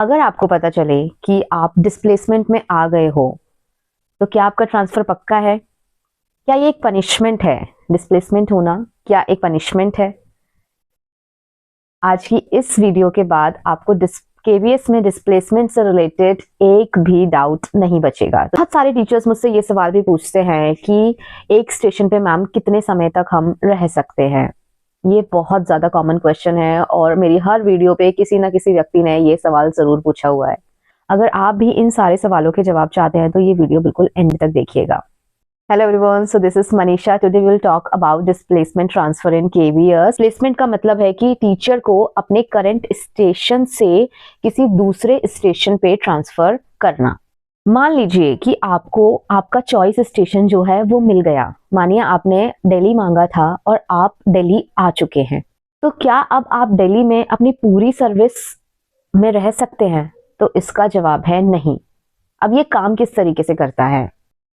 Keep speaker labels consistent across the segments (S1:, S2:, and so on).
S1: अगर आपको पता चले कि आप डिस्प्लेसमेंट में आ गए हो, तो क्या आपका ट्रांसफर पक्का है? क्या ये एक पनिशमेंट है? डिस्प्लेसमेंट होना क्या एक पनिशमेंट है? आज की इस वीडियो के बाद आपको केवीएस में डिस्प्लेसमेंट से रिलेटेड एक भी डाउट नहीं बचेगा। बहुत सारे टीचर्स मुझसे ये सवाल भी पूछते हैं कि एक स्टेशन पे मैम कितने समय तक हम रह सकते हैं। ये बहुत ज्यादा कॉमन क्वेश्चन है और मेरी हर वीडियो पे किसी ना किसी व्यक्ति ने ये सवाल जरूर पूछा हुआ है। अगर आप भी इन सारे सवालों के जवाब चाहते हैं तो ये वीडियो बिल्कुल एंड तक देखिएगा। Hello everyone, so this is Manisha. Today we will talk about displacement transfer in KVS. Displacement का मतलब है कि टीचर को अपने करंट स्टेशन से किसी दूसरे स्टेशन पे ट्रांसफर करना। मान लीजिए कि आपको आपका चॉइस स्टेशन जो है वो मिल गया। मानिए आपने दिल्ली मांगा था और आप दिल्ली आ चुके हैं, तो क्या अब आप दिल्ली में अपनी पूरी सर्विस में रह सकते हैं? तो इसका जवाब है नहीं। अब ये काम किस तरीके से करता है?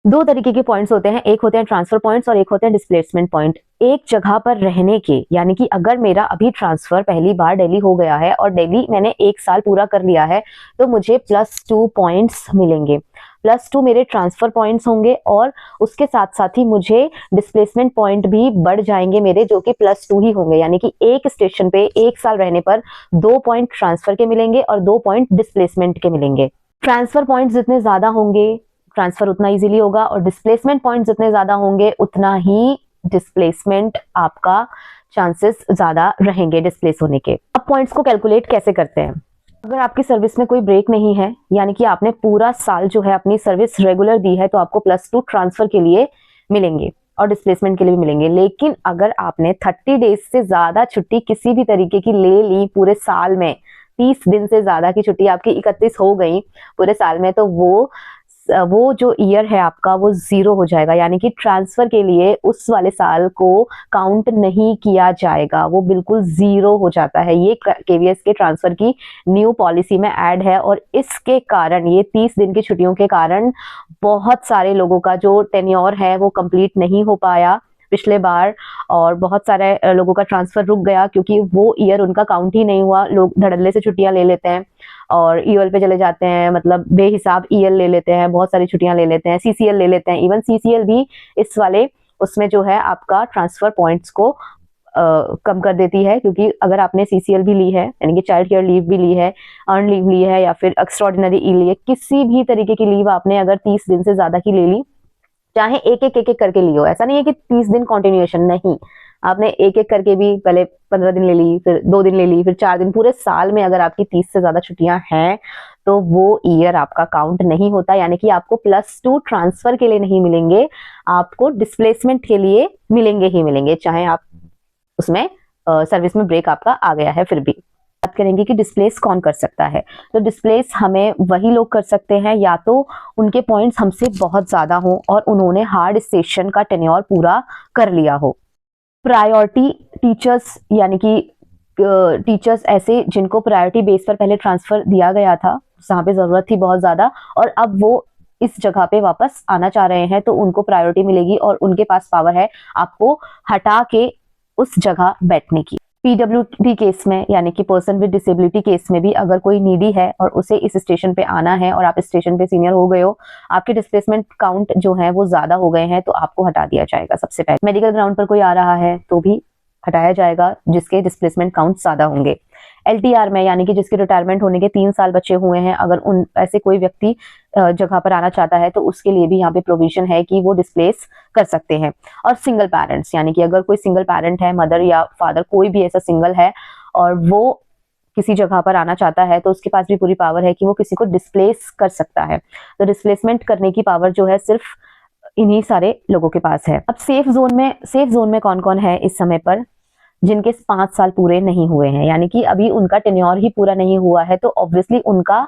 S1: दो तरीके के पॉइंट्स होते हैं, एक होते हैं ट्रांसफर पॉइंट्स और एक होते हैं डिस्प्लेसमेंट पॉइंट। एक जगह पर रहने के, यानी कि अगर मेरा अभी ट्रांसफर पहली बार दिल्ली हो गया है और दिल्ली मैंने 1 साल पूरा कर लिया है, तो मुझे +2 पॉइंट्स मिलेंगे। +2 मेरे ट्रांसफर पॉइंट्स होंगे और उसके साथ साथ ही मुझे डिस्प्लेसमेंट पॉइंट भी बढ़ जाएंगे मेरे, जो कि +2 ही होंगे। यानी कि एक स्टेशन पे 1 साल रहने पर 2 पॉइंट ट्रांसफर के मिलेंगे और 2 पॉइंट डिस्प्लेसमेंट के मिलेंगे। ट्रांसफर पॉइंट जितने ज्यादा होंगे ट्रांसफर उतना इजीली होगा और डिस्प्लेसमेंट पॉइंट जितने ज्यादा होंगे उतना ही डिस्प्लेसमेंट आपका चांसेस ज्यादा रहेंगे डिस्प्लेस होने के। अब पॉइंट्स को कैलकुलेट कैसे करते हैं? अगर आपकी सर्विस में कोई ब्रेक नहीं है, यानी कि आपने पूरा साल जो है अपनी सर्विस रेगुलर दी है, तो आपको +2 ट्रांसफर के लिए मिलेंगे और डिस्प्लेसमेंट के लिए भी मिलेंगे। लेकिन अगर आपने 30 डेज से ज्यादा छुट्टी किसी भी तरीके की ले ली पूरे साल में, 30 दिन से ज्यादा की छुट्टी आपकी 31 हो गई पूरे साल में, तो वो जो ईयर है आपका वो 0 हो जाएगा। यानी कि ट्रांसफर के लिए उस वाले साल को काउंट नहीं किया जाएगा, वो बिल्कुल 0 हो जाता है। ये केवीएस के ट्रांसफर की न्यू पॉलिसी में ऐड है और इसके कारण, ये 30 दिन की छुट्टियों के कारण बहुत सारे लोगों का जो टेन्योर है वो कंप्लीट नहीं हो पाया पिछले बार, और बहुत सारे लोगों का ट्रांसफर रुक गया क्योंकि वो ईयर उनका काउंट ही नहीं हुआ। लोग धड़ल्ले से छुट्टियां ले लेते हैं और ईएल पे चले जाते हैं, मतलब बेहिसाब ईएल ले लेते हैं, बहुत सारी छुट्टियां ले लेते हैं, सीसीएल ले लेते हैं। इवन सीसीएल भी इस वाले उसमें जो है आपका ट्रांसफर पॉइंट्स को कम कर देती है, क्योंकि अगर आपने सीसीएल भी ली है, यानी कि चाइल्ड केयर लीव भी ली है, अर्न लीव ली है, या फिर एक्स्ट्राऑर्डिनरी ई ली है, किसी भी तरीके की लीव आपने अगर 30 दिन से ज्यादा की ले ली, चाहे एक एक करके लियो, ऐसा नहीं है कि 30 दिन कॉन्टिन्यूएशन, नहीं, आपने एक एक करके भी पहले 15 दिन ले ली, फिर 2 दिन ले ली, फिर 4 दिन, पूरे साल में अगर आपकी 30 से ज्यादा छुट्टियां हैं तो वो ईयर आपका काउंट नहीं होता। यानी कि आपको +2 ट्रांसफर के लिए नहीं मिलेंगे, आपको डिस्प्लेसमेंट के लिए मिलेंगे ही मिलेंगे, चाहे आप उसमें सर्विस में ब्रेक आपका आ गया है फिर भी। बात करेंगे कि डिस्प्लेस कौन कर सकता है। तो डिस्प्लेस हमें वही लोग कर सकते हैं या तो उनके पॉइंट्स हमसे बहुत ज्यादा हो और उन्होंने हार्ड स्टेशन का टेन्योर पूरा कर लिया हो। प्रायोरिटी टीचर्स, यानी कि टीचर्स ऐसे जिनको प्रायोरिटी बेस पर पहले ट्रांसफर दिया गया था, जहाँ पे जरूरत थी बहुत ज्यादा, और अब वो इस जगह पे वापस आना चाह रहे हैं, तो उनको प्रायोरिटी मिलेगी और उनके पास पावर है आपको हटा के उस जगह बैठने की। पीडब्ल्यूडी केस में, यानी कि पर्सन विद डिसेबिलिटी केस में भी, अगर कोई नीडी है और उसे इस स्टेशन पे आना है और आप इस स्टेशन पे सीनियर हो गए हो, आपके डिस्प्लेसमेंट काउंट जो है वो ज्यादा हो गए हैं, तो आपको हटा दिया जाएगा सबसे पहले। मेडिकल ग्राउंड पर कोई आ रहा है तो भी हटाया जाएगा जिसके डिस्प्लेसमेंट काउंट ज्यादा होंगे। एलटीआर में, यानी कि जिसके रिटायरमेंट होने के 3 साल बचे हुए हैं, अगर उन ऐसे कोई व्यक्ति जगह पर आना चाहता है तो उसके लिए भी यहाँ पे प्रोविजन है कि वो डिस्प्लेस कर सकते हैं। और सिंगल पेरेंट्स, यानी कि अगर कोई सिंगल पेरेंट है, मदर या फादर कोई भी ऐसा सिंगल है और वो किसी जगह पर आना चाहता है, तो उसके पास भी पूरी पावर है कि वो किसी को डिस्प्लेस कर सकता है। तो डिस्प्लेसमेंट करने की पावर जो है सिर्फ इन्हीं सारे लोगों के पास है। अब सेफ जोन में कौन कौन है इस समय पर? जिनके 5 साल पूरे नहीं हुए हैं, यानी कि अभी उनका टेन्योर ही पूरा नहीं हुआ है, तो ऑब्वियसली उनका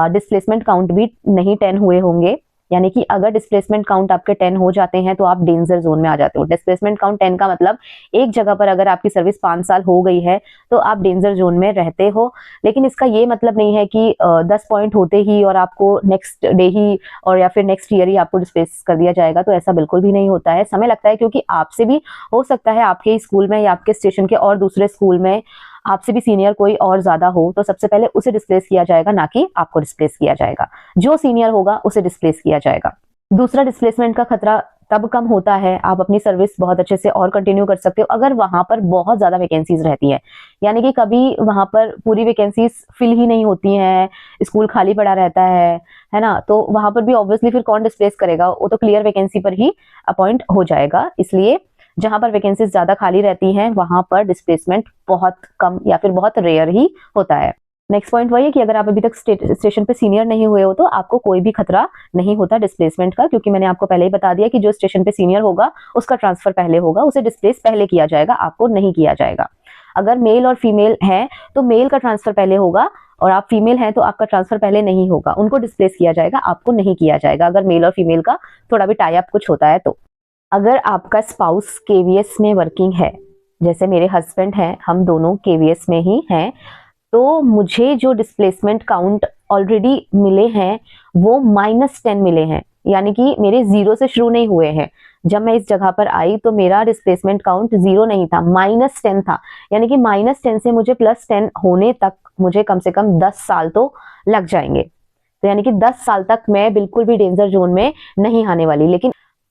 S1: डिस्प्लेसमेंट काउंट भी नहीं 10 हुए होंगे। यानी कि अगर डिस्प्लेसमेंट काउंट आपके 10 हो जाते हैं तो आप डेंजर जोन में आ जाते हो। डिस्प्लेसमेंट काउंट 10 का मतलब एक जगह पर अगर आपकी सर्विस 5 साल हो गई है तो आप डेंजर जोन में रहते हो। लेकिन इसका ये मतलब नहीं है कि 10 पॉइंट होते ही और आपको नेक्स्ट डे ही और या फिर नेक्स्ट ईयर ही आपको डिस्प्लेस कर दिया जाएगा, तो ऐसा बिल्कुल भी नहीं होता है। समय लगता है, क्योंकि आपसे भी हो सकता है आपके स्कूल में या आपके स्टेशन के और दूसरे स्कूल में आपसे भी सीनियर कोई और ज्यादा हो तो सबसे पहले उसे डिस्प्लेस किया जाएगा, ना कि आपको डिस्प्लेस किया जाएगा। जो सीनियर होगा उसे डिस्प्लेस किया जाएगा। दूसरा, डिस्प्लेसमेंट का खतरा तब कम होता है, आप अपनी सर्विस बहुत अच्छे से और कंटिन्यू कर सकते हो अगर वहां पर बहुत ज्यादा वैकेंसीज रहती है। यानी कि कभी वहां पर पूरी वैकेंसीज फिल ही नहीं होती हैं, स्कूल खाली पड़ा रहता है ना, तो वहां पर भी ऑब्वियसली फिर कौन डिस्प्लेस करेगा, वो तो क्लियर वैकेंसी पर ही अपॉइंट हो जाएगा। इसलिए जहां पर वैकेंसीज ज्यादा खाली रहती हैं वहां पर डिस्प्लेसमेंट बहुत कम या फिर बहुत रेयर ही होता है। नेक्स्ट पॉइंट वही है कि अगर आप अभी तक स्टेशन पे सीनियर नहीं हुए हो तो आपको कोई भी खतरा नहीं होता डिस्प्लेसमेंट का, क्योंकि मैंने आपको पहले ही बता दिया कि जो स्टेशन पे सीनियर होगा उसका ट्रांसफर पहले होगा, उसे डिस्प्लेस पहले किया जाएगा, आपको नहीं किया जाएगा। अगर मेल और फीमेल है तो मेल का ट्रांसफर पहले होगा, और आप फीमेल हैं तो आपका ट्रांसफर पहले नहीं होगा, उनको डिस्प्लेस किया जाएगा, आपको नहीं किया जाएगा अगर मेल और फीमेल का थोड़ा भी टाई अप कुछ होता है तो। अगर आपका स्पाउस केवीएस में वर्किंग है, जैसे मेरे हस्बैंड हैं, हम दोनों केवीएस में ही हैं, तो मुझे जो डिस्प्लेसमेंट काउंट ऑलरेडी मिले हैं वो -10 मिले हैं, यानी कि मेरे 0 से शुरू नहीं हुए हैं। जब मैं इस जगह पर आई तो मेरा डिस्प्लेसमेंट काउंट 0 नहीं था, -10 था, यानी कि -10 से मुझे +10 होने तक मुझे कम से कम 10 साल तो लग जाएंगे। तो यानी कि 10 साल तक मैं बिल्कुल भी डेंजर जोन में नहीं आने वाली।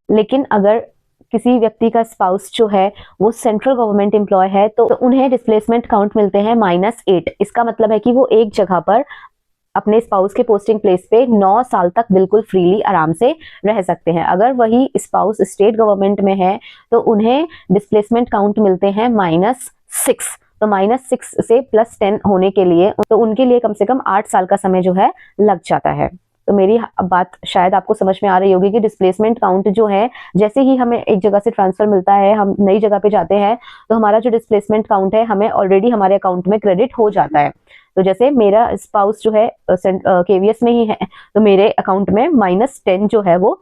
S1: लेकिन अगर किसी व्यक्ति का स्पाउस जो है वो सेंट्रल गवर्नमेंट एम्प्लॉय है तो उन्हें डिस्प्लेसमेंट काउंट मिलते हैं -8। इसका मतलब है कि वो एक जगह पर अपने स्पाउस के पोस्टिंग प्लेस पे 9 साल तक बिल्कुल फ्रीली आराम से रह सकते हैं। अगर वही स्पाउस स्टेट गवर्नमेंट में है तो उन्हें डिस्प्लेसमेंट काउंट मिलते हैं -6। तो -6 से +10 होने के लिए तो उनके लिए कम से कम 8 साल का समय जो है लग जाता है। तो मेरी बात शायद आपको समझ में आ रही होगी कि डिस्प्लेसमेंट काउंट जो है, जैसे ही हमें एक जगह से ट्रांसफर मिलता है, हम नई जगह पे जाते हैं, तो हमारा जो डिस्प्लेसमेंट काउंट है हमें ऑलरेडी हमारे अकाउंट में क्रेडिट हो जाता है। तो जैसे मेरा स्पाउस जो है केवीएस में ही है तो मेरे अकाउंट में -10 जो है वो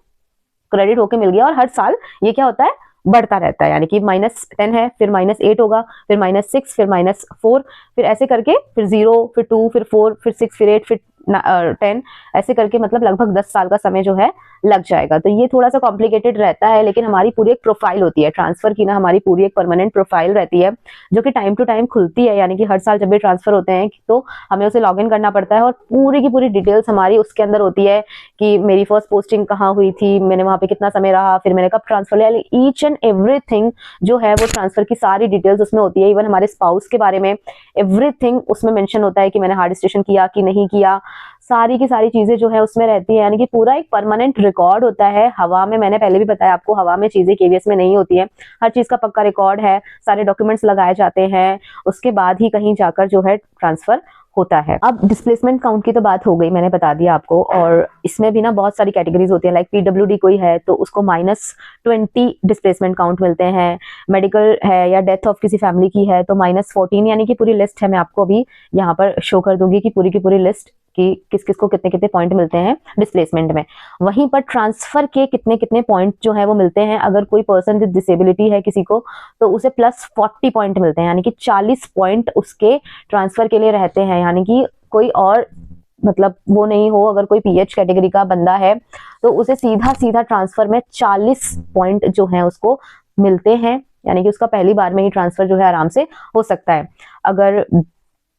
S1: क्रेडिट होके मिल गया, और हर साल ये क्या होता है, बढ़ता रहता है। यानी कि -10 है, फिर -8 होगा, फिर -6, फिर -4, फिर ऐसे करके फिर 0, फिर 2, फिर 4, फिर 6, फिर 8, फिर 10, ऐसे करके मतलब लगभग 10 साल का समय जो है लग जाएगा। तो ये थोड़ा सा कॉम्प्लिकेटेड रहता है, लेकिन हमारी पूरी एक प्रोफाइल होती है ट्रांसफर की ना, हमारी पूरी एक परमानेंट प्रोफाइल रहती है जो कि टाइम टू टाइम खुलती है। यानी कि हर साल जब भी ट्रांसफर होते हैं तो हमें उसे लॉग इन करना पड़ता है, और पूरी की पूरी डिटेल्स हमारी उसके अंदर होती है कि मेरी फर्स्ट पोस्टिंग कहाँ हुई थी, मैंने वहां पे कितना समय रहा, फिर मैंने कब ट्रांसफर लिया। ईच एंड एवरीथिंग जो है वो ट्रांसफर की सारी डिटेल्स उसमें होती है। इवन हमारे स्पाउस के बारे में एवरीथिंग उसमें मेंशन होता है कि मैंने हार्ड स्टेशन किया कि नहीं किया, सारी की सारी चीजें जो है उसमें रहती है। यानी कि पूरा एक परमानेंट रिकॉर्ड होता है। हवा में, मैंने पहले भी बताया आपको, हवा में चीजें केवीएस में नहीं होती है, हर चीज का पक्का रिकॉर्ड है, सारे डॉक्यूमेंट्स लगाए जाते हैं, उसके बाद ही कहीं जाकर जो है ट्रांसफर होता है। अब डिस्प्लेसमेंट काउंट की तो बात हो गई, मैंने बता दिया आपको, और इसमें भी ना बहुत सारी कैटेगरीज होती है। लाइक पीडब्ल्यूडी कोई है तो उसको -20 डिस्प्लेसमेंट काउंट मिलते हैं, मेडिकल है या डेथ ऑफ किसी फैमिली की है तो -14। यानी कि पूरी लिस्ट है, मैं आपको अभी यहाँ पर शो कर दूंगी कि पूरी की पूरी लिस्ट कि किस किस को कितने कितने पॉइंट मिलते हैं डिस्प्लेसमेंट में। वहीं पर ट्रांसफर के कितने कितने पॉइंट जो है वो मिलते हैं। अगर कोई पर्सन विद डिसेबिलिटी है किसी को तो उसे +40 पॉइंट मिलते हैं, यानी कि 40 पॉइंट उसके ट्रांसफर के लिए रहते हैं। यानी कि कोई और मतलब वो नहीं हो, अगर कोई पीएच कैटेगरी का बंदा है तो उसे सीधा सीधा ट्रांसफर में 40 पॉइंट जो है उसको मिलते हैं, यानी कि उसका पहली बार में ही ट्रांसफर जो है आराम से हो सकता है।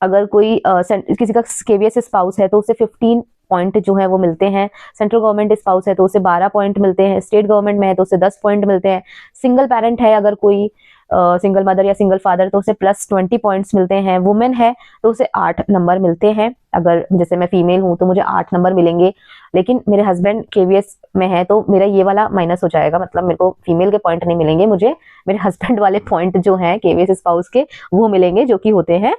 S1: अगर कोई किसी का केवीएस स्पाउस है तो उसे 15 पॉइंट जो है वो मिलते हैं, सेंट्रल गवर्नमेंट स्पाउस है तो उसे 12 पॉइंट मिलते हैं, स्टेट गवर्नमेंट में है तो उसे 10 पॉइंट मिलते हैं, सिंगल पेरेंट है अगर कोई सिंगल मदर या सिंगल फादर तो उसे +20 पॉइंट्स मिलते हैं, वुमेन है तो उसे 8 नंबर मिलते हैं। अगर जैसे मैं फीमेल हूं तो मुझे 8 नंबर मिलेंगे, लेकिन मेरे हस्बैंड केवीएस में है तो मेरा ये वाला माइनस हो जाएगा, मतलब मेरे को फीमेल के पॉइंट नहीं मिलेंगे, मुझे मेरे हस्बैंड वाले पॉइंट जो हैं केवीएस स्पाउस के वो मिलेंगे, जो कि होते हैं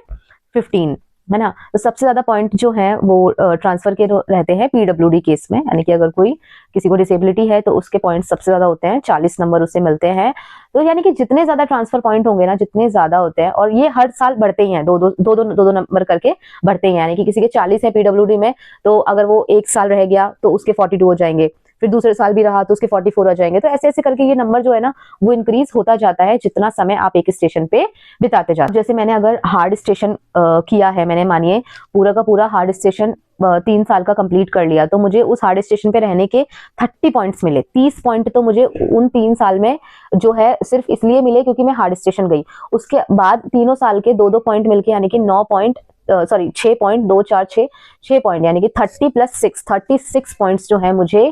S1: 15, है ना। तो सबसे ज्यादा पॉइंट जो है वो ट्रांसफर के रहते हैं पीडब्ल्यूडी केस में, यानी कि अगर कोई किसी को डिसेबिलिटी है तो उसके पॉइंट सबसे ज्यादा होते हैं, 40 नंबर उससे मिलते हैं। तो यानी कि जितने ज्यादा ट्रांसफर पॉइंट होंगे ना, जितने ज्यादा होते हैं, और ये हर साल बढ़ते ही हैं, दो नंबर करके बढ़ते हैं। यानी कि किसी के 40 है पीडब्ल्यूडी में तो अगर वो 1 साल रह गया तो उसके 42 हो जाएंगे, फिर दूसरे साल भी रहा तो उसके 44 हो जाएंगे। तो ऐसे ऐसे करके ये नंबर जो है ना वो इंक्रीज होता जाता है जितना समय आप एक स्टेशन पे बिताते जाते। जैसे मैंने अगर हार्ड स्टेशन किया है, मैंने मानिए पूरा का पूरा हार्ड स्टेशन 3 साल का कंप्लीट कर लिया, तो मुझे उस हार्ड स्टेशन पे रहने के 30 पॉइंट्स मिले। 30 पॉइंट तो मुझे उन 3 साल में जो है सिर्फ इसलिए मिले क्योंकि मैं हार्ड स्टेशन गई। उसके बाद तीनों साल के 2-2 पॉइंट मिलके यानी कि 9 पॉइंट 6 पॉइंट 2 4 6 पॉइंट यानी कि 30 + 6 36 पॉइंट्स जो है मुझे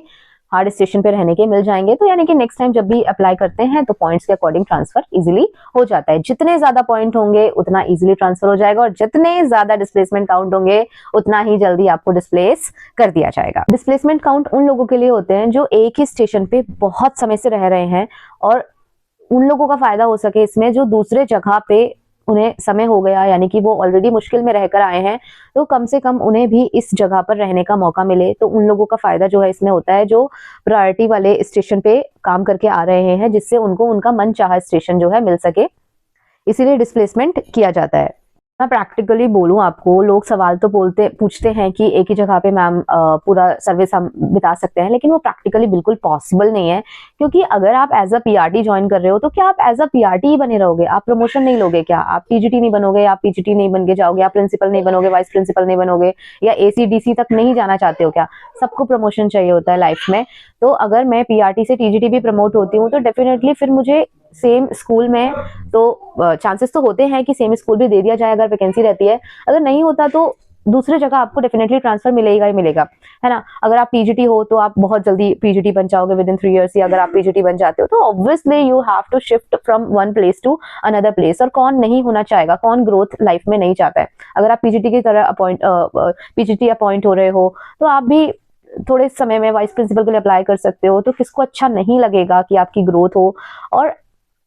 S1: हार्ड स्टेशन पे रहने के मिल जाएंगे। तो यानी कि नेक्स्ट टाइम जब भी अप्लाई करते हैं तो पॉइंट्स के अकॉर्डिंग ट्रांसफर इजीली हो जाता है। जितने ज्यादा पॉइंट होंगे उतना इजीली ट्रांसफर हो जाएगा और जितने ज्यादा डिस्प्लेसमेंट काउंट होंगे उतना ही जल्दी आपको डिस्प्लेस कर दिया जाएगा। डिस्प्लेसमेंट काउंट उन लोगों के लिए होते हैं जो एक ही स्टेशन पे बहुत समय से रह रहे हैं और उन लोगों का फायदा हो सके इसमें जो दूसरे जगह पे उन्हें समय हो गया, यानी कि वो ऑलरेडी मुश्किल में रहकर आए हैं, तो कम से कम उन्हें भी इस जगह पर रहने का मौका मिले। तो उन लोगों का फायदा जो है इसमें होता है जो प्रायोरिटी वाले स्टेशन पे काम करके आ रहे हैं, जिससे उनको उनका मनचाहा स्टेशन जो है मिल सके, इसीलिए डिस्प्लेसमेंट किया जाता है। मैं प्रैक्टिकली बोलूं आपको, लोग सवाल तो पूछते हैं कि एक ही जगह पे मैम पूरा सर्विस हम बिता सकते हैं, लेकिन वो प्रैक्टिकली बिल्कुल पॉसिबल नहीं है। क्योंकि अगर आप एज अ पीआरटी ज्वाइन कर रहे हो तो क्या आप एज अ पीआरटी ही बने रहोगे? आप प्रमोशन नहीं लोगे क्या? आप टीजीटी नहीं बनोगे? आप पीजीटी नहीं बन के जाओगे? आप प्रिंसिपल नहीं बनोगे? वाइस प्रिंसिपल नहीं बनोगे? या एसीडीसी तक नहीं जाना चाहते हो क्या? सबको प्रमोशन चाहिए होता है लाइफ में। तो अगर मैं पीआरटी से टीजीटी भी प्रमोट होती हूँ तो डेफिनेटली फिर मुझे सेम स्कूल में, तो चांसेस तो होते हैं कि सेम स्कूल भी दे दिया जाए अगर वैकेंसी रहती है। अगर नहीं होता तो दूसरी जगह आपको डेफिनेटली ट्रांसफर मिलेगा ही मिलेगा, है ना। अगर आप पीजीटी हो तो आप बहुत जल्दी पीजीटी बन जाओगे विद इन 3 इयर्स, या अगर आप पीजीटी बन जाते हो तो obviously you have to shift from one place to another place. और कौन नहीं होना चाहेगा, कौन ग्रोथ लाइफ में नहीं चाहता है? अगर आप पीजीटी की तरह पीजीटी अपॉइंट हो रहे हो तो आप भी थोड़े समय में वाइस प्रिंसिपल के लिए अप्लाई कर सकते हो। तो किसको अच्छा नहीं लगेगा कि आपकी ग्रोथ हो? और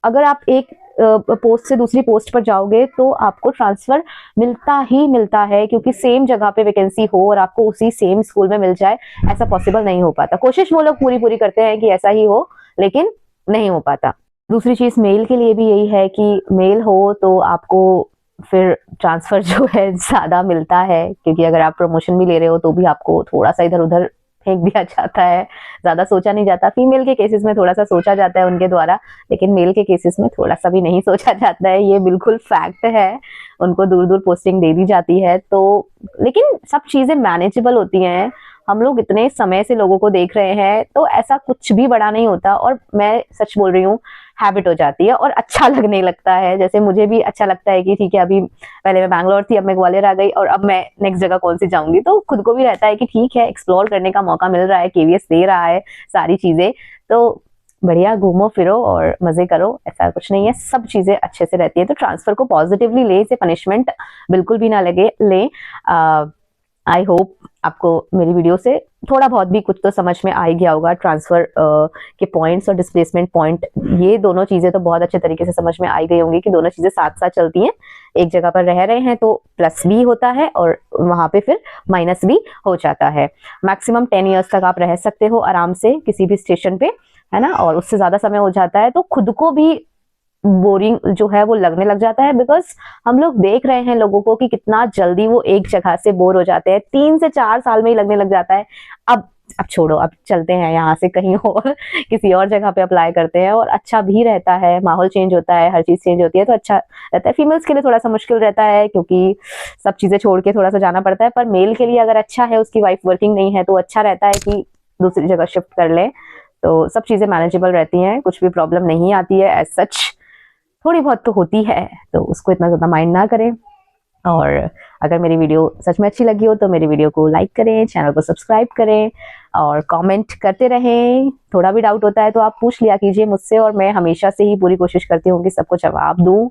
S1: अगर आप एक पोस्ट से दूसरी पोस्ट पर जाओगे तो आपको ट्रांसफर मिलता ही मिलता है, क्योंकि सेम जगह पे वैकेंसी हो और आपको उसी सेम स्कूल में मिल जाए, ऐसा पॉसिबल नहीं हो पाता। कोशिश वो लोग पूरी करते हैं कि ऐसा ही हो, लेकिन नहीं हो पाता। दूसरी चीज मेल के लिए भी यही है कि मेल हो तो आपको फिर ट्रांसफर जो है ज्यादा मिलता है, क्योंकि अगर आप प्रमोशन भी ले रहे हो तो भी आपको थोड़ा सा इधर उधर फेंक दिया जाता है, ज्यादा सोचा नहीं जाता। फीमेल के केसेस में थोड़ा सा सोचा जाता है उनके द्वारा, लेकिन मेल के केसेस में थोड़ा सा भी नहीं सोचा जाता है, ये बिल्कुल फैक्ट है। उनको दूर दूर पोस्टिंग दे दी जाती है, तो लेकिन सब चीजें मैनेजेबल होती हैं। हम लोग इतने समय से लोगों को देख रहे हैं तो ऐसा कुछ भी बड़ा नहीं होता, और मैं सच बोल रही हूँ, हैबिट हो जाती है और अच्छा लगने लगता है। जैसे मुझे भी अच्छा लगता है कि ठीक है, अभी पहले मैं बैंगलोर थी, अब मैं ग्वालियर आ गई और अब मैं नेक्स्ट जगह कौन सी जाऊंगी, तो खुद को भी रहता है कि ठीक है, एक्सप्लोर करने का मौका मिल रहा है, केवीएस दे रहा है सारी चीजें, तो बढ़िया घूमो फिरो और मजे करो। ऐसा कुछ नहीं है, सब चीजें अच्छे से रहती है। तो ट्रांसफर को पॉजिटिवली ले, इसे पनिशमेंट बिल्कुल भी ना लगे ले। आई होप आपको मेरी वीडियो से थोड़ा बहुत भी कुछ तो समझ में आ ही गया होगा। ट्रांसफर के पॉइंट्स और डिस्प्लेसमेंट पॉइंट, ये दोनों चीजें तो बहुत अच्छे तरीके से समझ में आ ही गई होंगी कि दोनों चीजें साथ साथ चलती हैं। एक जगह पर रह रहे हैं तो प्लस भी होता है और वहां पे फिर माइनस भी हो जाता है। मैक्सिमम 10 ईयर्स तक आप रह सकते हो आराम से किसी भी स्टेशन पे, है ना। और उससे ज्यादा समय हो जाता है तो खुद को भी बोरिंग जो है वो लगने लग जाता है, बिकॉज हम लोग देख रहे हैं लोगों को कि कितना जल्दी वो एक जगह से बोर हो जाते हैं। 3 से 4 साल में ही लगने लग जाता है अब छोड़ो, अब चलते हैं यहाँ से कहीं और किसी और जगह पे अप्लाई करते हैं। और अच्छा भी रहता है, माहौल चेंज होता है, हर चीज चेंज होती है, तो अच्छा रहता है। फीमेल्स के लिए थोड़ा सा मुश्किल रहता है क्योंकि सब चीजें छोड़ के थोड़ा सा जाना पड़ता है, पर मेल के लिए अगर अच्छा है, उसकी वाइफ वर्किंग नहीं है, तो अच्छा रहता है कि दूसरी जगह शिफ्ट कर ले, तो सब चीजें मैनेजेबल रहती हैं, कुछ भी प्रॉब्लम नहीं आती है। एज सच थोड़ी बहुत तो होती है, तो उसको इतना ज्यादा माइंड ना करें। और अगर मेरी वीडियो सच में अच्छी लगी हो तो मेरी वीडियो को लाइक करें, चैनल को सब्सक्राइब करें और कमेंट करते रहें। थोड़ा भी डाउट होता है तो आप पूछ लिया कीजिए मुझसे, और मैं हमेशा से ही पूरी कोशिश करती हूँ कि सबको जवाब दूं।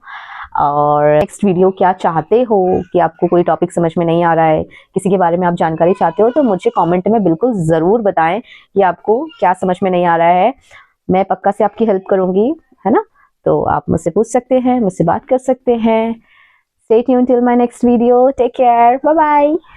S1: और नेक्स्ट वीडियो क्या चाहते हो, कि आपको कोई टॉपिक समझ में नहीं आ रहा है, किसी के बारे में आप जानकारी चाहते हो, तो मुझे कमेंट में बिल्कुल ज़रूर बताएं कि आपको क्या समझ में नहीं आ रहा है। मैं पक्का से आपकी हेल्प करूँगी, है ना। तो आप मुझसे पूछ सकते हैं, मुझसे बात कर सकते हैं। Stay tuned till my next video. Take care. Bye bye.